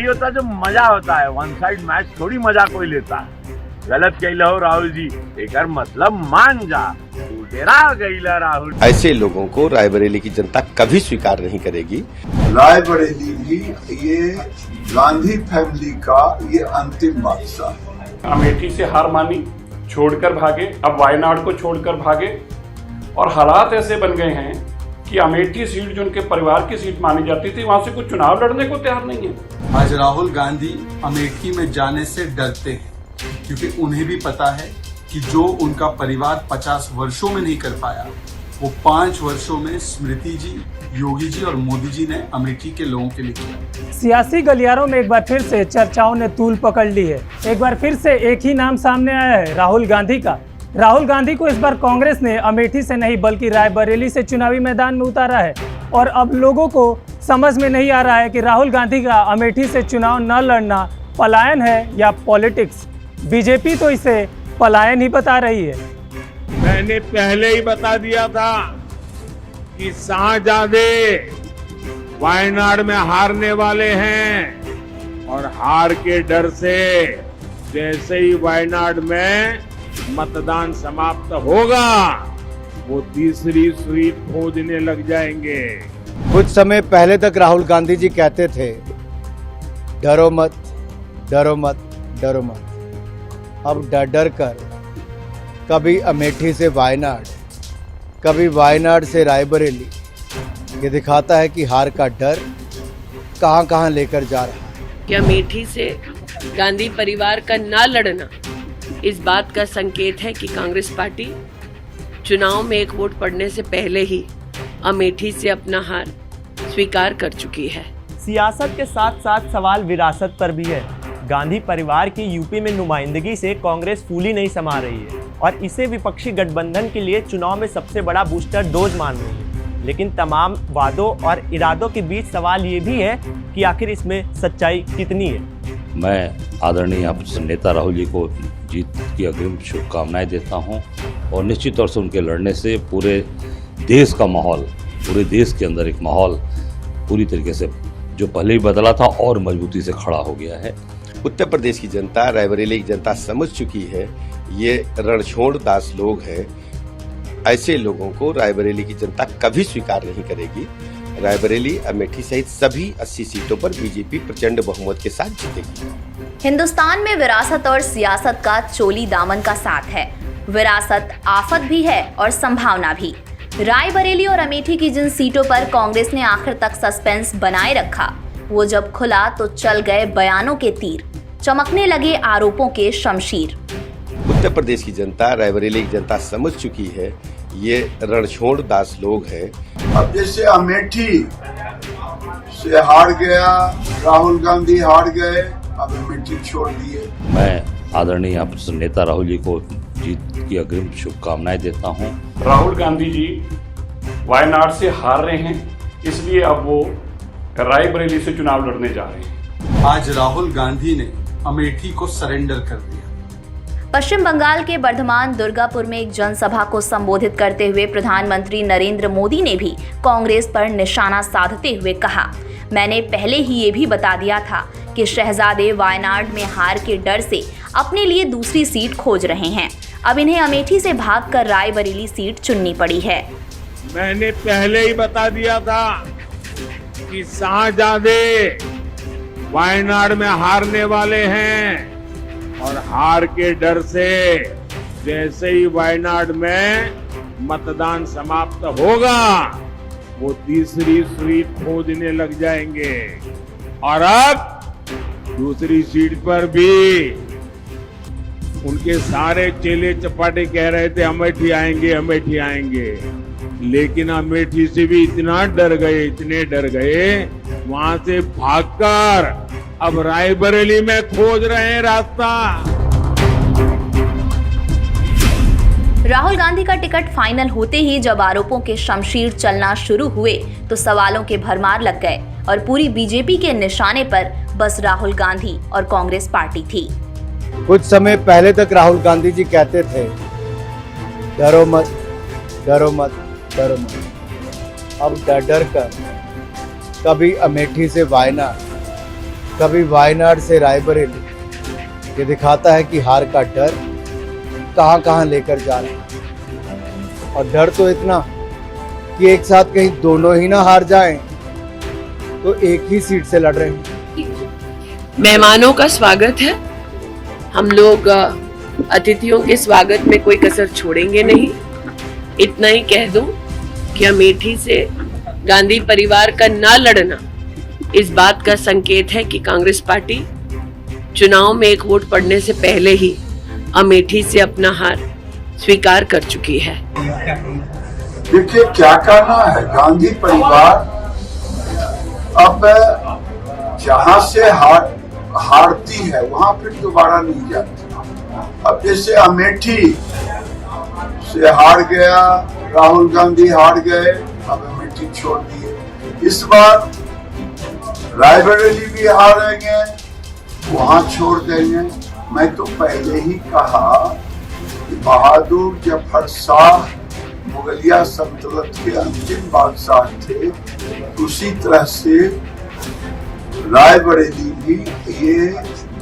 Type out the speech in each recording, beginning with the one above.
होता है जो मजा होता है, वन साइड मैच थोड़ी मजा कोई लेता है। गलत कहले हो राहुल जी, एकर मतलब मान जा, तू डेरा गईला राहुल। ऐसे लोगों को रायबरेली की जनता कभी स्वीकार नहीं करेगी। रायबरेली भी ये गांधी फैमिली का ये अंतिम बादशाह है। अमेठी से हार मानी, छोड़कर भागे, अब वायनाड को छोड़कर भागे और हालात ऐसे बन गए हैं कि अमेठी सीट जो उनके परिवार की सीट मानी जाती थी, वहां से कुछ चुनाव लड़ने को तैयार नहीं है। आज राहुल गांधी अमेठी में जाने से डरते हैं क्योंकि उन्हें भी पता है कि जो उनका परिवार 50 वर्षों में नहीं कर पाया, वो 5 वर्षों में स्मृति जी, योगी जी और मोदी जी ने अमेठी के लोगों के लिए किया। सियासी गलियारों में एक बार फिर से चर्चाओं ने तूल पकड़ ली है। एक बार फिर से एक ही नाम सामने आया है, राहुल गांधी का। राहुल गांधी को इस बार कांग्रेस ने अमेठी से नहीं बल्कि रायबरेली से चुनावी मैदान में उतारा है और अब लोगों को समझ में नहीं आ रहा है कि राहुल गांधी का अमेठी से चुनाव न लड़ना पलायन है या पॉलिटिक्स। बीजेपी तो इसे पलायन ही बता रही है। मैंने पहले ही बता दिया था कि शाहजादे वायनाड में हारने वाले हैं और हार के डर से जैसे ही वायनाड में मतदान समाप्त होगा, वो तीसरी सीट खोजने लग जाएंगे। कुछ समय पहले तक राहुल गांधी जी कहते थे, डरो मत, डरो मत, डरो मत। अब डर डर कर कभी अमेठी से वायनाड, कभी वायनाड से रायबरेली, ये दिखाता है कि हार का डर कहां कहां लेकर जा रहा है। कि अमेठी से गांधी परिवार का ना लड़ना इस बात का संकेत है कि कांग्रेस पार्टी चुनाव में एक वोट पड़ने से पहले ही अमेठी से अपना हार स्वीकार कर चुकी है। सियासत के साथ साथ सवाल विरासत पर भी है। गांधी परिवार की यूपी में नुमाइंदगी से कांग्रेस फूली नहीं समा रही है और इसे विपक्षी गठबंधन के लिए चुनाव में सबसे बड़ा बूस्टर डोज मान रही है। लेकिन तमाम वादों और इरादों के बीच सवाल ये भी है कि आखिर इसमें सच्चाई कितनी है। मैं आदरणीय नेता राहुल जी को जीत की अग्रिम शुभकामनाएं देता हूं और निश्चित तौर से उनके लड़ने से पूरे देश का माहौल, पूरे देश के अंदर एक माहौल पूरी तरीके से जो पहले ही बदला था और मजबूती से खड़ा हो गया है। उत्तर प्रदेश की जनता, रायबरेली की जनता समझ चुकी है ये रणछोड़ दास लोग हैं। ऐसे लोगों को रायबरेली की जनता कभी स्वीकार नहीं करेगी। रायबरेली, अमेठी सहित सभी 80 सीटों पर बीजेपी प्रचंड बहुमत के साथ जीतेगी। हिंदुस्तान में विरासत और सियासत का चोली दामन का साथ है। विरासत आफत भी है और संभावना भी। रायबरेली और अमेठी की जिन सीटों पर कांग्रेस ने आखिर तक सस्पेंस बनाए रखा, वो जब खुला तो चल गए बयानों के तीर, चमकने लगे आरोपों के शमशीर। उत्तर प्रदेश की जनता, रायबरेली की जनता समझ चुकी है ये रणछोड़ दास लोग हैं। अब जैसे अमेठी से हार गया, राहुल गांधी हार गए, अब अमेठी छोड़ दिए। मैं आदरणीय नेता राहुल जी को जीत की अग्रिम शुभकामनाएं देता हूं। राहुल गांधी जी वायनाड से हार रहे हैं, इसलिए अब वो रायबरेली से चुनाव लड़ने जा रहे हैं। आज राहुल गांधी ने अमेठी को सरेंडर कर दिया। पश्चिम बंगाल के बर्धमान दुर्गापुर में एक जनसभा को संबोधित करते हुए प्रधानमंत्री नरेंद्र मोदी ने भी कांग्रेस पर निशाना साधते हुए कहा, मैंने पहले ही ये भी बता दिया था कि शहजादे वायनाड में हार के डर से अपने लिए दूसरी सीट खोज रहे हैं। अब इन्हें अमेठी से भागकर रायबरेली सीट चुननी पड़ी है। मैंने पहले ही बता दिया था कि शाहजादे वायनाड में हारने वाले हैं और हार के डर से जैसे ही वायनाड में मतदान समाप्त होगा, वो तीसरी सीट खोजने लग जाएंगे। और अब दूसरी सीट पर भी उनके सारे चेले चपाटे कह रहे थे अमेठी आएंगे, अमेठी आएंगे, लेकिन अमेठी से भी इतना डर गए, इतने डर गए, वहां से भागकर अब रायबरेली में खोज रहे हैं रास्ता। राहुल गांधी का टिकट फाइनल होते ही जब आरोपों के शमशीर चलना शुरू हुए तो सवालों के भरमार लग गए और पूरी बीजेपी के निशाने पर बस राहुल गांधी और कांग्रेस पार्टी थी। कुछ समय पहले तक राहुल गांधी जी कहते थे, डरो मत, डरो मत, डरो मत। अब डर डर कर कभी अमेठी से वायनाड, कभी वायनाड से रायबरेली, ये दिखाता है कि हार का डर कहाँ कहाँ लेकर जा रहा है। और डर तो इतना कि एक साथ कहीं दोनों ही ना हार जाएं, तो एक ही सीट से लड़ रहे हैं। मेहमानों का स्वागत है। हम लोग अतिथियों के स्वागत में कोई कसर छोड़ेंगे नहीं। इतना ही कह दूं कि अमेठी से गांधी परिवार का ना लड़ना इस बात का संकेत है कि कांग्रेस पार्टी चुनाव में एक वोट पड़ने से पहले ही अमेठी से अपना हार स्वीकार कर चुकी है। देखिए क्या करना है, गांधी परिवार अब जहां से हारती है वहां फिर दोबारा नहीं जाती। अब जैसे अमेठी से हार गया, राहुल गांधी हार गए, अब अमेठी छोड़ दिए। इस बार रायबरेली भी हारेंगे, वहां छोड़ देंगे। मैं तो पहले ही कहा कि बहादुर जफर शाह मुगलिया सल्तनत के अंतिम बादशाह थे, उसी तरह से रायबरेली भी ये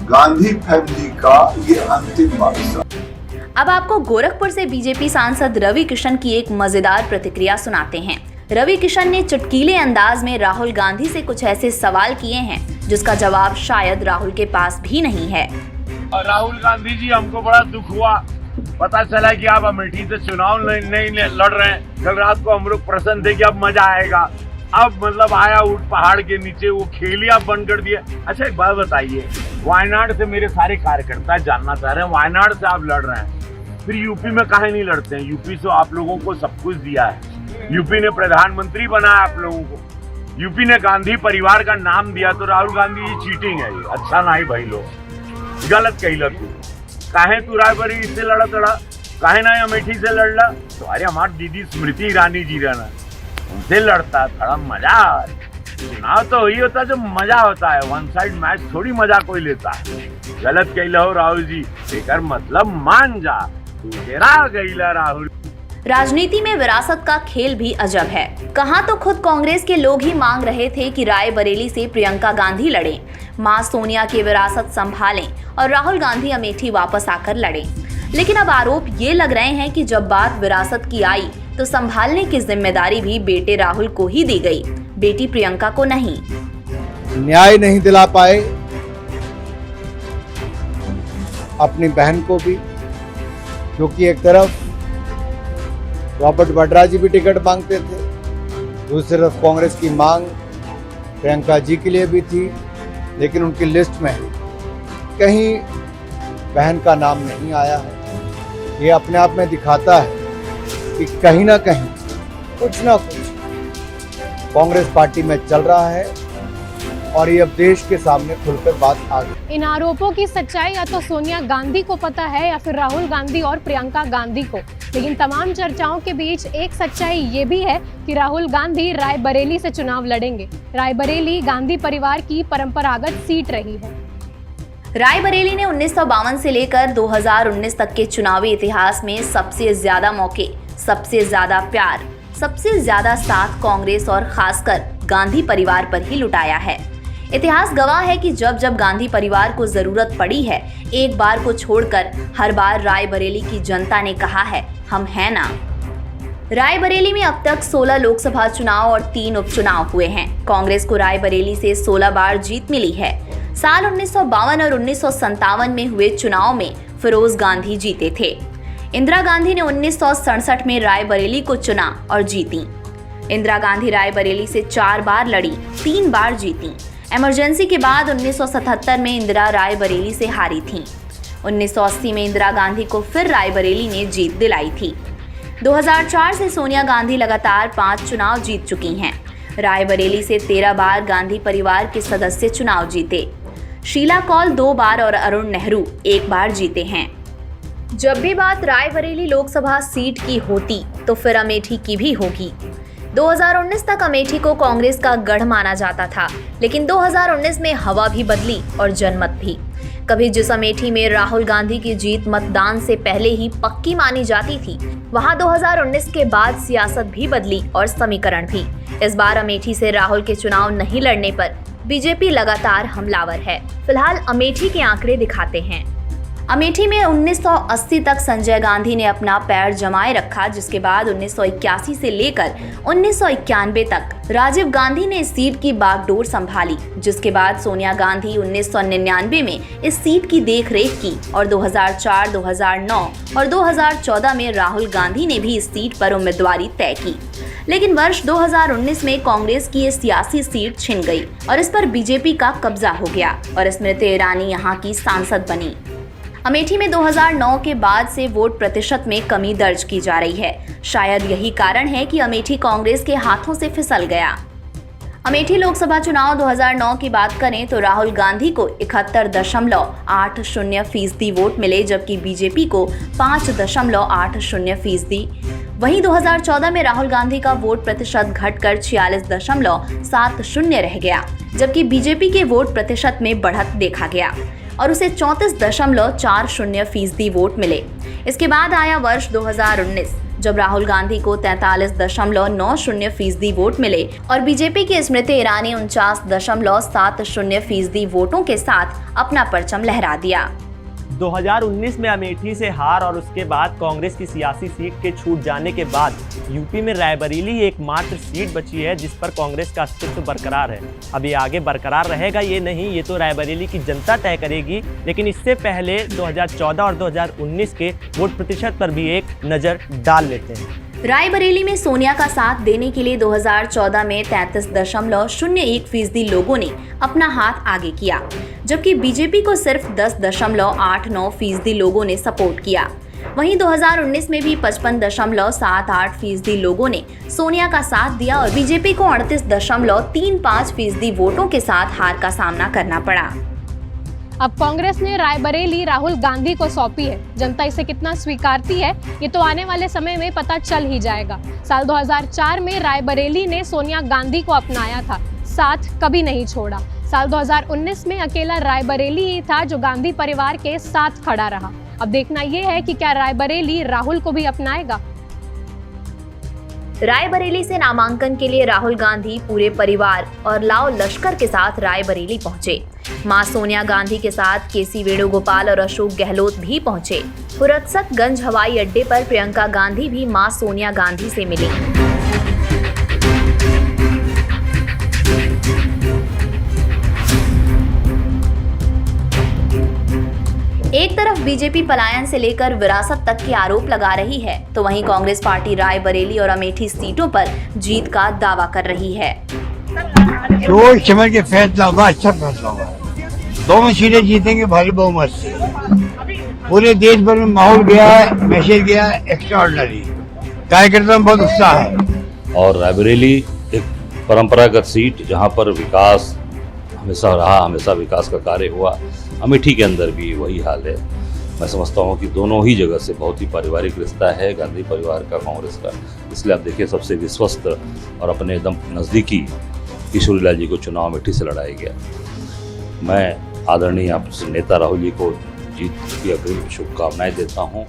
गांधी फैमिली का ये अंतिम बादशाह। अब आपको गोरखपुर से बीजेपी सांसद रवि किशन की एक मजेदार प्रतिक्रिया सुनाते हैं। रवि किशन ने चुटकीले अंदाज में राहुल गांधी से कुछ ऐसे सवाल किए हैं जिसका जवाब शायद राहुल के पास भी नहीं है। राहुल गांधी जी, हमको बड़ा दुख हुआ, पता चला कि आप अमेठी से चुनाव नहीं लड़ रहे हैं। कल रात को हम लोग प्रसन्न थे कि अब मजा आएगा। अब मतलब आया ऊट पहाड़ के नीचे वो खेली आप बंद कर दिए। अच्छा एक बात बताइए, वायनाड से मेरे सारे कार्यकर्ता जानना चाह रहे हैं, वायनाड से आप लड़ रहे हैं, फिर यूपी में काहे नहीं लड़ते हैं? यूपी से आप लोगों को सब कुछ दिया है, यूपी ने प्रधानमंत्री बनाया आप लोगों को, यूपी ने गांधी परिवार का नाम दिया, तो राहुल गांधी ये चीटिंग है, ये अच्छा नहीं भाई लोग, गलत कहला तू। काहे तू रायबरेली से लड़ा, काहे ना अमेठी से लड़ला? तो अरे हमारी दीदी स्मृति ईरानी जी रहना, उनसे लड़ता, थोड़ा मजा। चुनाव तो वही होता है जो मजा होता है, वन साइड मैच थोड़ी मजा कोई लेता है। गलत कहला हो राहुल जी, एकर मतलब मान जा, तू तेरा गईला राहुल। राजनीति में विरासत का खेल भी अजब है। कहाँ तो खुद कांग्रेस के लोग ही मांग रहे थे कि रायबरेली से प्रियंका गांधी लड़ें, मां सोनिया की विरासत संभालें और राहुल गांधी अमेठी वापस आकर लड़ें। लेकिन अब आरोप ये लग रहे हैं कि जब बात विरासत की आई तो संभालने की जिम्मेदारी भी बेटे राहुल को ही दी गई, बेटी प्रियंका को नहीं। न्याय नहीं दिला पाए अपनी बहन को भी, क्योंकि एक तरफ रॉबर्ट वाड्रा जी भी टिकट मांगते थे, दूसरी तरफ कांग्रेस की मांग प्रियंका जी के लिए भी थी, लेकिन उनकी लिस्ट में कहीं बहन का नाम नहीं आया है। ये अपने आप में दिखाता है कि कहीं ना कहीं कुछ ना कुछ कांग्रेस पार्टी में चल रहा है और ये अब देश के सामने खुलकर बात आ गई। इन आरोपों की सच्चाई या तो सोनिया गांधी को पता है या फिर राहुल गांधी और प्रियंका गांधी को, लेकिन तमाम चर्चाओं के बीच एक सच्चाई ये भी है कि राहुल गांधी रायबरेली से चुनाव लड़ेंगे। रायबरेली गांधी परिवार की परंपरागत सीट रही है। रायबरेली ने 1952 से लेकर 2019 तक के चुनावी इतिहास में सबसे ज्यादा मौके, सबसे ज्यादा प्यार, सबसे ज्यादा साथ कांग्रेस और खासकर गांधी परिवार पर ही लुटाया है। इतिहास गवाह है कि जब जब गांधी परिवार को जरूरत पड़ी है, एक बार को छोड़कर हर बार रायबरेली की जनता ने कहा है, हम हैं ना। रायबरेली में अब तक 16 लोकसभा चुनाव और 3 उपचुनाव हुए हैं। कांग्रेस को रायबरेली से 16 बार जीत मिली है। साल 1952 और 1957 में हुए चुनाव में फिरोज गांधी जीते थे। इंदिरा गांधी ने 1967 में रायबरेली को चुना और जीती। इंदिरा गांधी रायबरेली से 4 बार लड़ी, 3 बार जीती। इमरजेंसी के बाद 1977 में इंदिरा रायबरेली से हारी थीं। 1980 में इंदिरा गांधी को फिर रायबरेली ने जीत दिलाई थी। 2004 से सोनिया गांधी लगातार 5 चुनाव जीत चुकी हैं। रायबरेली से 13 बार गांधी परिवार के सदस्य चुनाव जीते। शीला कौल 2 बार और अरुण नेहरू 1 बार जीते हैं। जब भी बात रायबरेली लोकसभा सीट की होती तो फिर अमेठी की भी होगी। 2019 तक अमेठी को कांग्रेस का गढ़ माना जाता था, लेकिन 2019 में हवा भी बदली और जनमत भी। कभी जिस अमेठी में राहुल गांधी की जीत मतदान से पहले ही पक्की मानी जाती थी, वहां 2019 के बाद सियासत भी बदली और समीकरण भी। इस बार अमेठी से राहुल के चुनाव नहीं लड़ने पर बीजेपी लगातार हमलावर है। फिलहाल अमेठी के आंकड़े दिखाते हैं। अमेठी में 1980 तक संजय गांधी ने अपना पैर जमाए रखा, जिसके बाद 1981 से लेकर 1991 तक राजीव गांधी ने इस सीट की बागडोर संभाली, जिसके बाद सोनिया गांधी 1999 में इस सीट की देखरेख की और 2004, 2009 और 2014 में राहुल गांधी ने भी इस सीट पर उम्मीदवारी तय की। लेकिन वर्ष 2019 में कांग्रेस की ये सियासी सीट छिन गई और इस पर बीजेपी का कब्जा हो गया और स्मृति ईरानी यहाँ की सांसद बनी। अमेठी में 2009 के बाद से वोट प्रतिशत में कमी दर्ज की जा रही है। शायद यही कारण है कि अमेठी कांग्रेस के हाथों से फिसल गया। अमेठी लोकसभा चुनाव 2009 की बात करें तो राहुल गांधी को 71.80% वोट मिले, जबकि बीजेपी को 5.80%। वहीं 2014 में राहुल गांधी का वोट प्रतिशत घटकर 46.70 रह गया, जबकि बीजेपी के वोट प्रतिशत में बढ़त देखा गया और उसे 34.40% वोट मिले। इसके बाद आया वर्ष 2019, जब राहुल गांधी को 43.90% वोट मिले और बीजेपी की स्मृति ईरानी 49.70% वोटों के साथ अपना परचम लहरा दिया। 2019 में अमेठी से हार और उसके बाद कांग्रेस की सियासी सीट के छूट जाने के बाद यूपी में रायबरेली एकमात्र सीट बची है जिस पर कांग्रेस का अस्तित्व बरकरार है। अब ये आगे बरकरार रहेगा ये नहीं, ये तो रायबरेली की जनता तय करेगी। लेकिन इससे पहले 2014 और 2019 के वोट प्रतिशत पर भी एक नज़र डाल लेते हैं। रायबरेली में सोनिया का साथ देने के लिए 2014 में 33.01% लोगों ने अपना हाथ आगे किया, जबकि बीजेपी को सिर्फ 10.89% लोगों ने सपोर्ट किया। वहीं 2019 में भी 55.78% लोगों ने सोनिया का साथ दिया और बीजेपी को 38.35% वोटों के साथ हार का सामना करना पड़ा। अब कांग्रेस ने रायबरेली राहुल गांधी को सौंपी है। जनता इसे कितना स्वीकारती है ये तो आने वाले समय में पता चल ही जाएगा। साल 2004 में रायबरेली ने सोनिया गांधी को अपनाया था, साथ कभी नहीं छोड़ा। साल 2019 में अकेला रायबरेली ही था जो गांधी परिवार के साथ खड़ा रहा। अब देखना यह है कि क्या रायबरेली राहुल को भी अपनाएगा। रायबरेली से नामांकन के लिए राहुल गांधी पूरे परिवार और लाओ लश्कर के साथ रायबरेली पहुंचे। मां सोनिया गांधी के साथ केसी वेणुगोपाल और अशोक गहलोत भी पहुंचे। फुरसतगंज हवाई अड्डे पर प्रियंका गांधी भी मां सोनिया गांधी से मिली। एक तरफ बीजेपी पलायन से लेकर विरासत तक के आरोप लगा रही है, तो वहीं कांग्रेस पार्टी रायबरेली और अमेठी सीटों पर जीत का दावा कर रही है। सोच समझ के फैसला होगा, अच्छा फैसला होगा। दोनों सीटें जीतेंगे भारी बहुमत से। पूरे देश भर में माहौल गया है, मैसेज गया है एक्स्ट्राऑर्डिनरी। कार्यकर्ताओं में बहुत उत्साह है। और रायबरेली एक परंपरागत सीट जहां पर विकास हमेशा रहा, हमेशा विकास का कार्य हुआ। अमेठी के अंदर भी वही हाल है। मैं समझता हूँ कि दोनों ही जगह से बहुत ही पारिवारिक रिश्ता है गांधी परिवार का, कांग्रेस का। इसलिए आप देखिए सबसे विश्वस्त और अपने एकदम नज़दीकी किशोरीलाल जी को चुनाव अमेठी से लड़ाया गया। मैं आदरणीय नेता राहुल जी को जीत की अग्रिम शुभकामनाएं देता हूं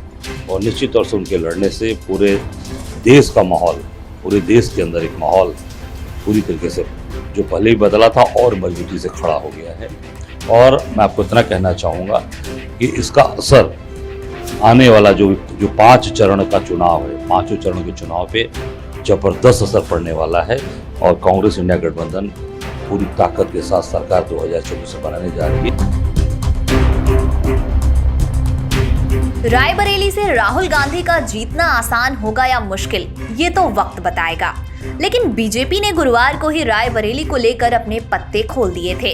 और निश्चित तौर से उनके लड़ने से पूरे देश का माहौल, पूरे देश के अंदर एक माहौल पूरी तरीके से जो पहले ही बदला था और मजबूती से खड़ा हो गया है। और मैं आपको इतना कहना चाहूँगा कि इसका असर आने वाला जो 5 चरण का चुनाव है, 5 चरणों के चुनाव पे जबरदस्त असर पड़ने वाला है और कांग्रेस इंडिया गठबंधन पूरी ताकत के साथ सरकार 2024 से बनाने जा रही है। रायबरेली से राहुल गांधी का जीतना आसान होगा या मुश्किल, ये तो वक्त बताएगा। लेकिन बीजेपी ने गुरुवार को ही रायबरेली को लेकर अपने पत्ते खोल दिए थे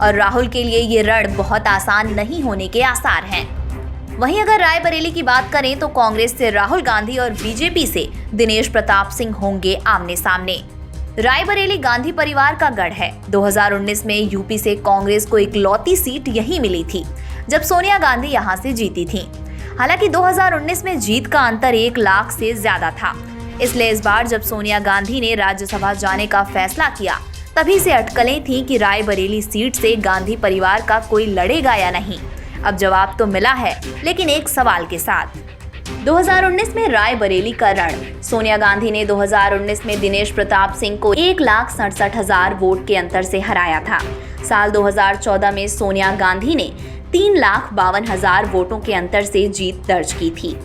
और राहुल के लिए ये रण बहुत आसान नहीं होने के आसार हैं। वहीं अगर रायबरेली की बात करें तो कांग्रेस से राहुल गांधी और बीजेपी से दिनेश प्रताप सिंह होंगे आमने सामने। रायबरेली गांधी परिवार का गढ़ है। 2019 में यूपी से कांग्रेस को इकलौती सीट यही मिली थी जब सोनिया गांधी यहां से जीती थी। हालांकि 2019 में जीत का अंतर 1 लाख से ज्यादा था, इसलिए इस बार जब सोनिया गांधी ने राज्यसभा जाने का फैसला किया तभी से अटकलें थीं कि रायबरेली सीट से गांधी परिवार का कोई लड़ेगा या नहीं। अब जवाब तो मिला है, लेकिन एक सवाल के साथ। 2019 में रायबरेली का रण। सोनिया गांधी ने 2019 में दिनेश प्रताप सिंह को 1,67,000 वोट के अंतर से हराया था। साल 2014 में सोनिया गांधी ने 3,52,000 वोटों के अंतर से जीत दर्ज की थी।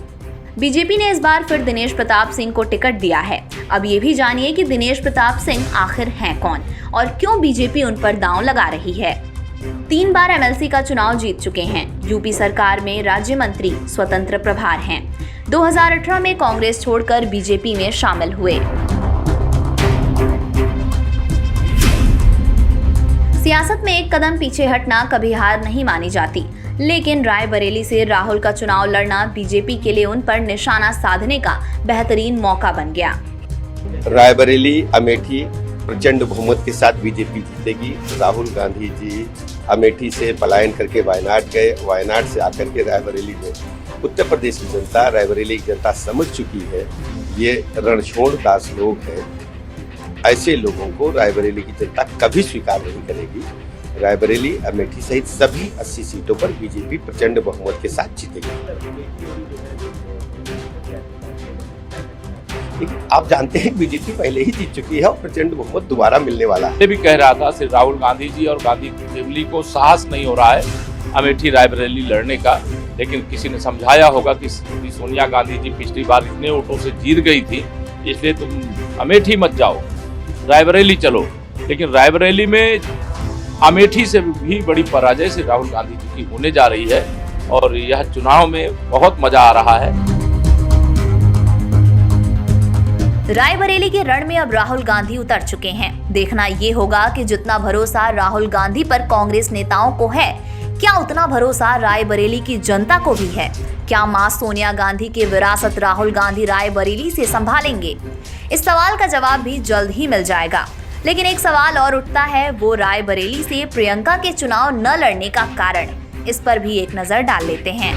बीजेपी ने इस बार फिर दिनेश प्रताप सिंह को टिकट दिया है। अब ये भी जानिए कि दिनेश प्रताप सिंह आखिर हैं कौन और क्यों बीजेपी उन पर दांव लगा रही है। 3 बार एमएलसी का चुनाव जीत चुके हैं। यूपी सरकार में राज्य मंत्री स्वतंत्र प्रभार हैं। 2018 में कांग्रेस छोड़कर बीजेपी में शामिल हुए। सियासत में एक कदम पीछे हटना कभी हार नहीं मानी जाती, लेकिन रायबरेली से राहुल का चुनाव लड़ना बीजेपी के लिए उन पर निशाना साधने का बेहतरीन मौका बन गया। रायबरेली अमेठी प्रचंड बहुमत के साथ बीजेपी जीतेगी। राहुल गांधी जी अमेठी से पलायन करके वायनाड गए, वायनाड से आकर के रायबरेली में उत्तर प्रदेश की जनता, रायबरेली की जनता समझ चुकी है ये रणछोड़ दास लोग हैं। ऐसे लोगों को रायबरेली की जनता कभी स्वीकार नहीं करेगी। रायबरेली अमेठी सहित सभी 80 सीटों पर बीजेपी प्रचंड बहुमत के साथ जीतेगी। आप जानते हैं बीजेपी पहले ही जीत चुकी है और प्रचंड बहुमत दोबारा मिलने वाला है। ये भी कह रहा था सिर्फ राहुल गांधी जी और गांधी फैमिली को साहस नहीं हो रहा है अमेठी रायबरेली लड़ने का, लेकिन किसी ने समझाया होगा कि सोनिया गांधी जी पिछली बार इतने वोटों से जीत गई थी, इसलिए तुम अमेठी मत जाओ, रायबरेली चलो। लेकिन रायबरेली में अमेठी से भी बड़ी पराजय से राहुल गांधी जी की होने जा रही है और यह चुनाव में बहुत मजा आ रहा है। रायबरेली के रण में अब राहुल गांधी उतर चुके हैं। देखना ये होगा कि जितना भरोसा राहुल गांधी पर कांग्रेस नेताओं को है, क्या उतना भरोसा रायबरेली की जनता को भी है। क्या मां सोनिया गांधी की विरासत राहुल गांधी रायबरेली से संभालेंगे? इस सवाल का जवाब भी जल्द ही मिल जाएगा। लेकिन एक सवाल और उठता है, वो रायबरेली से प्रियंका के चुनाव न लड़ने का कारण। इस पर भी एक नजर डाल लेते हैं।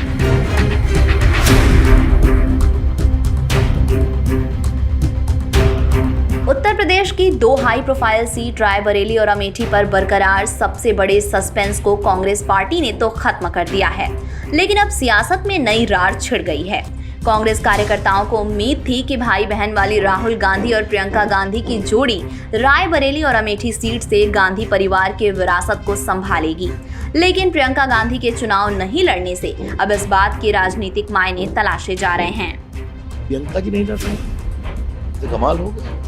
उत्तर प्रदेश की 2 हाई प्रोफाइल सीट रायबरेली और अमेठी पर बरकरार सबसे बड़े सस्पेंस को कांग्रेस पार्टी ने तो खत्म कर दिया है, लेकिन अब सियासत में नई रार छिड़ गई है। कांग्रेस कार्यकर्ताओं को उम्मीद थी कि भाई बहन वाली राहुल गांधी और प्रियंका गांधी की जोड़ी रायबरेली और अमेठी सीट से गांधी परिवार के विरासत को संभालेगी, लेकिन प्रियंका गांधी के चुनाव नहीं लड़ने से अब इस बात के राजनीतिक मायने तलाशे जा रहे हैं। प्रियंका जी नहीं लड़ रही तो कमाल हो गया।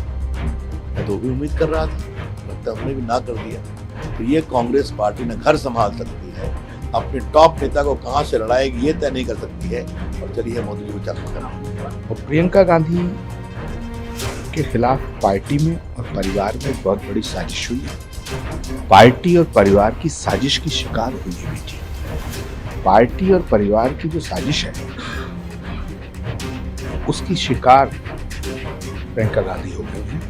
मैं तो भी उम्मीद कर रहा था, लगता हमने भी ना कर दिया। तो ये कांग्रेस पार्टी न घर संभाल सकती है, अपने टॉप नेता को कहां से लड़ाएगी ये तय नहीं कर सकती है। और चलिए मोदी जी को चर्चा करें। और प्रियंका गांधी के खिलाफ पार्टी में और परिवार में बहुत बड़ी साजिश हुई है। पार्टी और परिवार की साजिश की शिकार हुई है बेटी। पार्टी और परिवार की जो साजिश है उसकी शिकार प्रियंका गांधी हो गई है।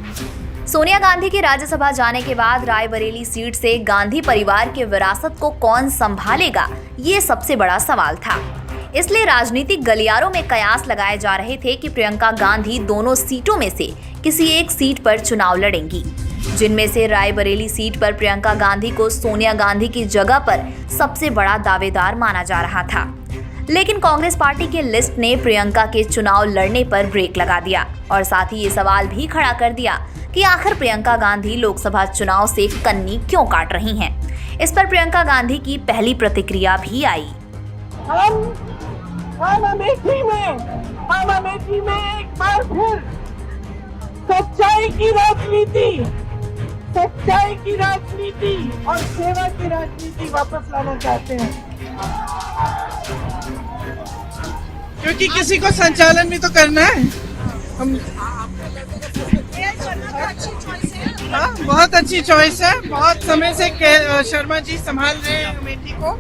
सोनिया गांधी के राज्यसभा जाने के बाद रायबरेली सीट से गांधी परिवार के विरासत को कौन संभालेगा, ये सबसे बड़ा सवाल था। इसलिए राजनीतिक गलियारों में कयास लगाए जा रहे थे कि प्रियंका गांधी दोनों सीटों में से किसी एक सीट पर चुनाव लड़ेंगी, जिनमें से रायबरेली सीट पर प्रियंका गांधी को सोनिया गांधी की जगह पर सबसे बड़ा दावेदार माना जा रहा था। लेकिन कांग्रेस पार्टी के लिस्ट ने प्रियंका के चुनाव लड़ने पर ब्रेक लगा दिया और साथ ही ये सवाल भी खड़ा कर दिया कि आखिर प्रियंका गांधी लोकसभा चुनाव से कन्नी क्यों काट रही हैं। इस पर प्रियंका गांधी की पहली प्रतिक्रिया भी आई। हम अमेठी में एक बार फिर सच्चाई की राजनीति और सेवा की राजनीति वापस लाना चाहते हैं, क्योंकि किसी को संचालन भी तो करना है। हम बहुत अच्छी चॉइस है। बहुत समय से शर्मा जी संभाल रहे हैं अमेठी को।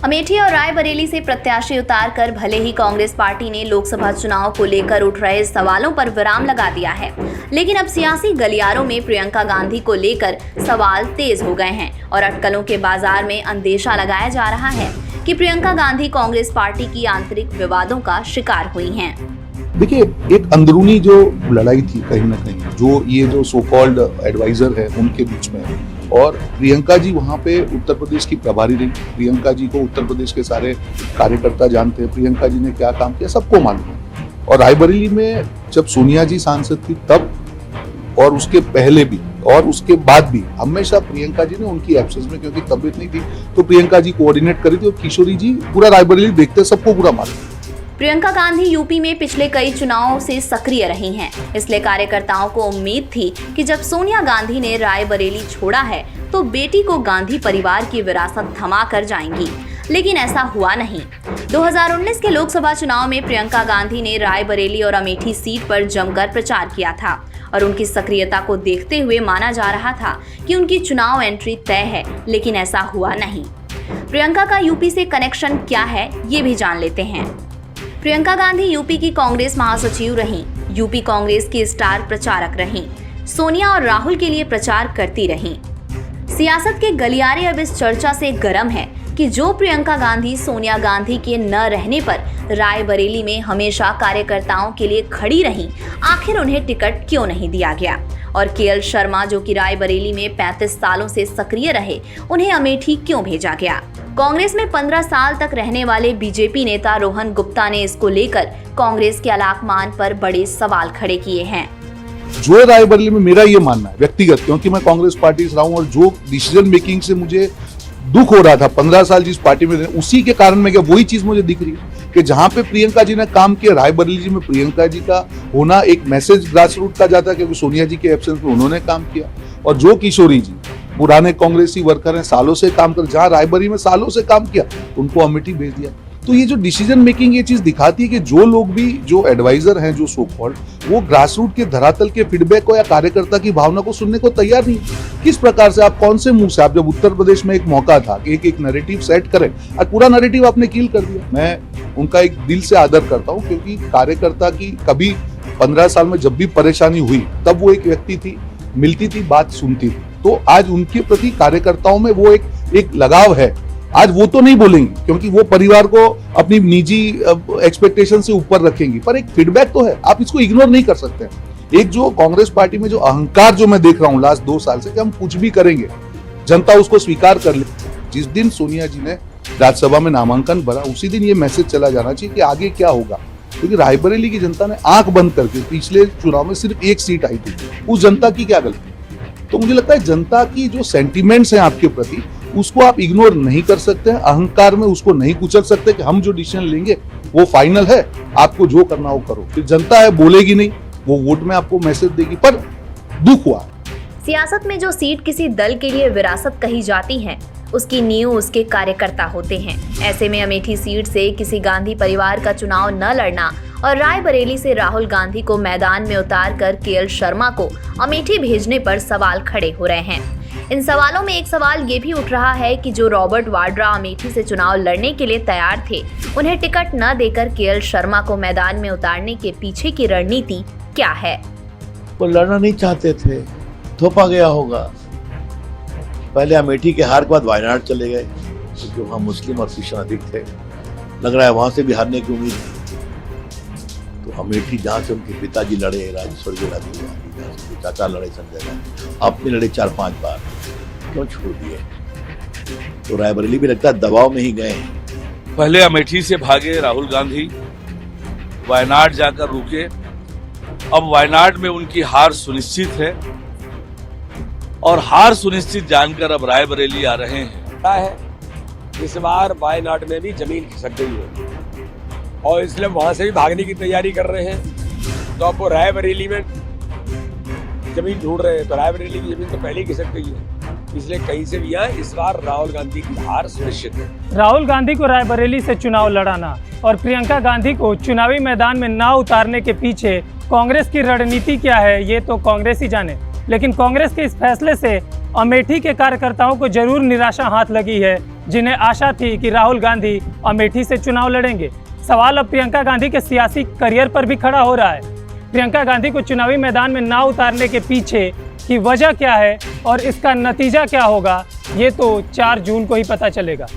अमेठी और रायबरेली से प्रत्याशी उतारकर भले ही कांग्रेस पार्टी ने लोकसभा चुनाव को लेकर उठ रहे सवालों पर विराम लगा दिया है, लेकिन अब सियासी गलियारों में प्रियंका गांधी को लेकर सवाल तेज हो गए हैं और अटकलों के बाजार में अंदेशा लगाया जा रहा है कि प्रियंका गांधी कांग्रेस पार्टी की आंतरिक विवादों का शिकार हुई हैं। देखिए, एक अंदरूनी जो लड़ाई थी कहीं ना कहीं, जो ये जो सो कॉल्ड एडवाइजर है उनके बीच में, और प्रियंका जी वहाँ पे उत्तर प्रदेश की प्रभारी रही। प्रियंका जी को उत्तर प्रदेश के सारे कार्यकर्ता जानते हैं, प्रियंका जी ने क्या काम किया सबको मालूम है। और रायबरेली में जब सोनिया जी सांसद थी तब और उसके पहले भी और उसके बाद भी हमेशा प्रियंका जी ने उनकी एब्सेंस में, क्योंकि तबीयत नहीं थी, तो प्रियंका जी कोऑर्डिनेट करी थी और किशोरी जी पूरा रायबरेली देखते सबको पूरा मालूम। प्रियंका गांधी यूपी में पिछले कई चुनावों से सक्रिय रही हैं, इसलिए कार्यकर्ताओं को उम्मीद थी कि जब सोनिया गांधी ने रायबरेली छोड़ा है तो बेटी को गांधी परिवार की विरासत थमा कर जाएंगी, लेकिन ऐसा हुआ नहीं। 2019 के लोकसभा चुनाव में प्रियंका गांधी ने रायबरेली और अमेठी सीट पर जमकर प्रचार किया था और उनकी सक्रियता को देखते हुए माना जा रहा था कि उनकी चुनाव एंट्री तय है, लेकिन ऐसा हुआ नहीं। प्रियंका का यूपी से कनेक्शन क्या है, ये भी जान लेते हैं। प्रियंका गांधी यूपी की कांग्रेस महासचिव रहीं, यूपी कांग्रेस की स्टार प्रचारक रहीं, सोनिया और राहुल के लिए प्रचार करती रहीं। सियासत के गलियारे अब इस चर्चा से गर्म है कि जो प्रियंका गांधी सोनिया गांधी के न रहने पर रायबरेली में हमेशा कार्यकर्ताओं के लिए खड़ी रहीं, आखिर उन्हें टिकट क्यों नहीं दिया गया? और केएल शर्मा, जो कि रायबरेली में 35 सालों से सक्रिय रहे, उन्हें अमेठी क्यों भेजा गया? कांग्रेस में 15 साल तक रहने वाले बीजेपी नेता रोहन गुप्ता ने इसको लेकर कांग्रेस के अलाकमान पर बड़े सवाल खड़े किए हैं। जो रायबरेली में मेरा ये मानना है व्यक्तिगत, क्योंकि मैं कांग्रेस पार्टी से रहा हूं और जो डिसीजन मेकिंग से मुझे दुख हो रहा था 15 साल जिस पार्टी में रहे, उसी के कारण में क्या वही चीज मुझे दिख रही है कि जहां पे प्रियंका जी ने काम किया, रायबरेली जी में प्रियंका जी का होना एक मैसेज ग्रास रूट का जाता है, क्योंकि सोनिया जी के एब्सेंस में उन्होंने काम किया। और जो किशोरी जी पुराने कांग्रेसी वर्कर हैं, सालों से काम कर, जहां रायबरेली में सालों से काम किया, उनको अमेठी भेज दिया। तो ये जो डिसीजन मेकिंग ये चीज दिखाती है कि जो लोग भी, जो एडवाइजर हैं, जो सो कॉल्ड, वो ग्रास रूट के धरातल के फीडबैक को या कार्यकर्ता की भावना को सुनने को तैयार नहीं। किस प्रकार से आप, कौन से मुंह से आप, जब उत्तर प्रदेश में एक मौका था कि एक नैरेटिव सेट करें, और पूरा नैरेटिव आपने किल कर दिया। मैं उनका एक दिल से आदर करता हूं, क्योंकि कार्यकर्ता की कभी 15 साल में जब भी परेशानी हुई तब वो एक व्यक्ति थी, मिलती थी, बात सुनती थी। तो आज उनके प्रति कार्यकर्ताओं में वो एक लगाव है। आज वो तो नहीं बोलेंगी क्योंकि वो परिवार को अपनी निजी एक्सपेक्टेशन से ऊपर रखेंगी, पर एक फीडबैक तो है, आप इसको इग्नोर नहीं कर सकते। एक जो कांग्रेस पार्टी में जो अहंकार जो मैं देख रहा हूं लास्ट 2 साल से कि हम कुछ भी करेंगे, जनता उसको स्वीकार कर ले। जिस दिन सोनिया जी ने राज्यसभा में नामांकन भरा, उसी दिन ये मैसेज चला जाना चाहिए कि आगे क्या होगा, क्योंकि रायबरेली की जनता ने आंख बंद करके पिछले चुनाव में सिर्फ 1 सीट आई थी। उस जनता की क्या गलती? तो मुझे लगता है जनता की जो सेंटिमेंट्स हैं आपके प्रति, उसको आप इग्नोर नहीं कर सकते हैं, अहंकार में उसको नहीं कुचल सकते कि हम जो डिसीजन लेंगे वो फाइनल है, आपको जो करना हो करो। फिर जनता है, बोलेगी नहीं, वो वोट में आपको मैसेज देगी। पर दुख हुआ, सियासत में जो सीट किसी दल के लिए विरासत कही जाती है, उसकी नींव उसके कार्यकर्ता होते हैं। ऐसे में अमेठी सीट से किसी गांधी परिवार का चुनाव न लड़ना और रायबरेली से राहुल गांधी को मैदान में उतार कर केएल शर्मा को अमेठी भेजने पर सवाल खड़े हो रहे हैं। इन सवालों में एक सवाल ये भी उठ रहा है कि जो रॉबर्ट वाड्रा अमेठी से चुनाव लड़ने के लिए तैयार थे, उन्हें टिकट न देकर केएल शर्मा को मैदान में उतारने के पीछे की रणनीति क्या है? वो लड़ना नहीं चाहते थे, थोपा गया होगा। पहले अमेठी के हार के बाद वायनाड चले गए, क्योंकि वहाँ मुस्लिम और क्रिश्चियन अधिक थे। लग रहा है वहां से भी हारने की उम्मीद है। तो अमेठी जहाँ से उनके पिताजी लड़े, राजेश्वर जी राजी, जहाँ से चाचा लड़े संजय गांधी, आपने लड़े 4-5 बार, क्यों छोड़ दिए? तो रायबरेली भी लगता है दबाव में ही गए। पहले अमेठी से भागे राहुल गांधी, वायनाड जाकर रुके। अब वायनाड में उनकी हार सुनिश्चित है और हार सुनिश्चित जानकर अब रायबरेली आ रहे हैं। इस बार वायनाड में भी जमीन खिसक गई है और इसलिए वहां से भी भागने की तैयारी कर रहे हैं। तो अब वो रायबरेली में जमीन ढूंढ रहे हैं, तो रायबरेली की जमीन तो पहले ही खिसक गई है, इसलिए कहीं से भी आए इस बार राहुल गांधी की हार सुनिश्चित है। राहुल गांधी को रायबरेली से चुनाव लड़ाना और प्रियंका गांधी को चुनावी मैदान में ना उतारने के पीछे कांग्रेस की रणनीति क्या है, ये तो कांग्रेस ही जाने। लेकिन कांग्रेस के इस फैसले से अमेठी के कार्यकर्ताओं को जरूर निराशा हाथ लगी है, जिन्हें आशा थी कि राहुल गांधी अमेठी से चुनाव लड़ेंगे। सवाल अब प्रियंका गांधी के सियासी करियर पर भी खड़ा हो रहा है। प्रियंका गांधी को चुनावी मैदान में ना उतारने के पीछे की वजह क्या है और इसका नतीजा क्या होगा, ये तो 4 जून को ही पता चलेगा।